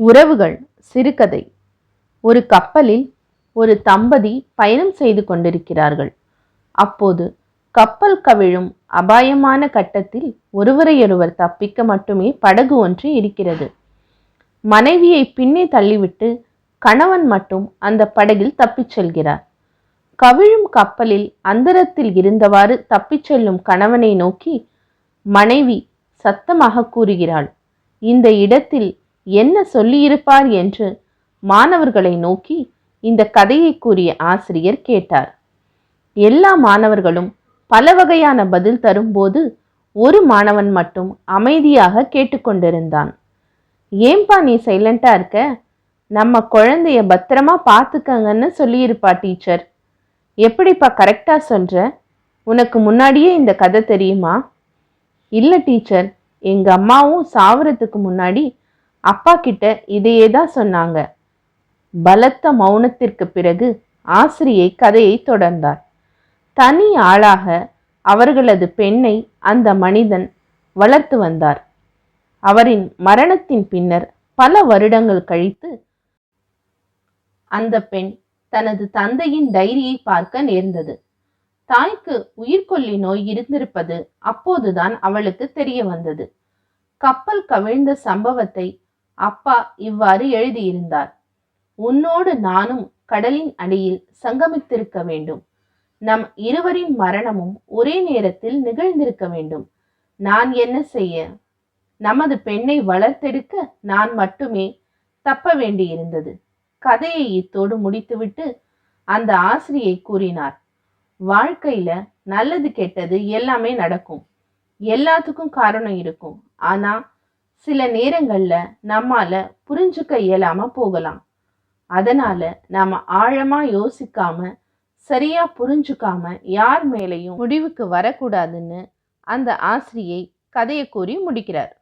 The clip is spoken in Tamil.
உறவுகள் சிறுகதை. ஒரு கப்பலில் ஒரு தம்பதி பயணம் செய்து கொண்டிருக்கிறார்கள். அப்போது கப்பல் கவிழும் அபாயமான கட்டத்தில் ஒருவரையொருவர் தப்பிக்க மட்டுமே படகு ஒன்று இருக்கிறது. மனைவியை பின்னே தள்ளிவிட்டு கணவன் மட்டும் அந்த படகில் தப்பிச் செல்கிறார். கவிழும் கப்பலில் அந்தரத்தில் இருந்தவாறு தப்பிச் செல்லும் கணவனை நோக்கி மனைவி சத்தமாக கூறுகிறாள். இந்த இடத்தில் என்ன சொல்லியிருப்பார் என்று மாணவர்களை நோக்கி இந்த கதையை கூறிய ஆசிரியர் கேட்டார். எல்லா மாணவர்களும் பல வகையான பதில் தரும்போது ஒரு மாணவன் மட்டும் அமைதியாக கேட்டுக்கொண்டிருந்தான். ஏன்பா நீ சைலண்டா இருக்க? நம்ம குழந்தைய பத்திரமா பார்த்துக்கங்கன்னு சொல்லியிருப்பா டீச்சர். எப்படிப்பா கரெக்டா சொல்ற? உனக்கு முன்னாடியே இந்த கதை தெரியுமா? இல்லை டீச்சர், எங்க அம்மாவும் சாவறதுக்கு முன்னாடி அப்பா கிட்ட இதையே தான் சொன்னாங்க. பலத்த மௌனத்திற்கு பிறகு ஆசிரியை கதையை தொடர்ந்தார். தனி ஆளாக அவர்களது பெண்ணை அந்த மனிதன் வளர்த்து வந்தார். அவரின் மரணத்தின் பின்னர் பல வருடங்கள் கழித்து அந்த பெண் தனது தந்தையின் டைரியை பார்க்க நேர்ந்தது. தாய்க்கு உயிர்கொல்லி நோய் இருந்திருப்பது அப்போதுதான் அவளுக்கு தெரிய வந்தது. கப்பல் கவிழ்ந்த சம்பவத்தை அப்பா இவ்வாறு எழுதியிருந்தார். உன்னோடு நானும் கடலின் அடியில் சங்கமித்திருக்க வேண்டும். நம் இருவரின் மரணமும் ஒரே நேரத்தில் நிகழ்ந்திருக்க வேண்டும். நான் என்ன செய்ய? நமது பெண்ணை வளர்த்தெடுக்க நான் மட்டுமே தப்ப வேண்டியிருந்தது. கதையை இத்தோடு முடித்துவிட்டு அந்த ஆசிரியை கூறினார், வாழ்க்கையில நல்லது கெட்டது எல்லாமே நடக்கும். எல்லாத்துக்கும் காரணம் இருக்கும். ஆனா சில நேரங்கள்ல நம்மால புரிஞ்சுக்க இயலாம போகலாம். அதனால நாம ஆழமா யோசிக்காம சரியா புரிஞ்சுக்காம யார் மேலையும் முடிவுக்கு வரக்கூடாதுன்னு அந்த ஆசிரியை கதையை கூறி முடிக்கிறார்.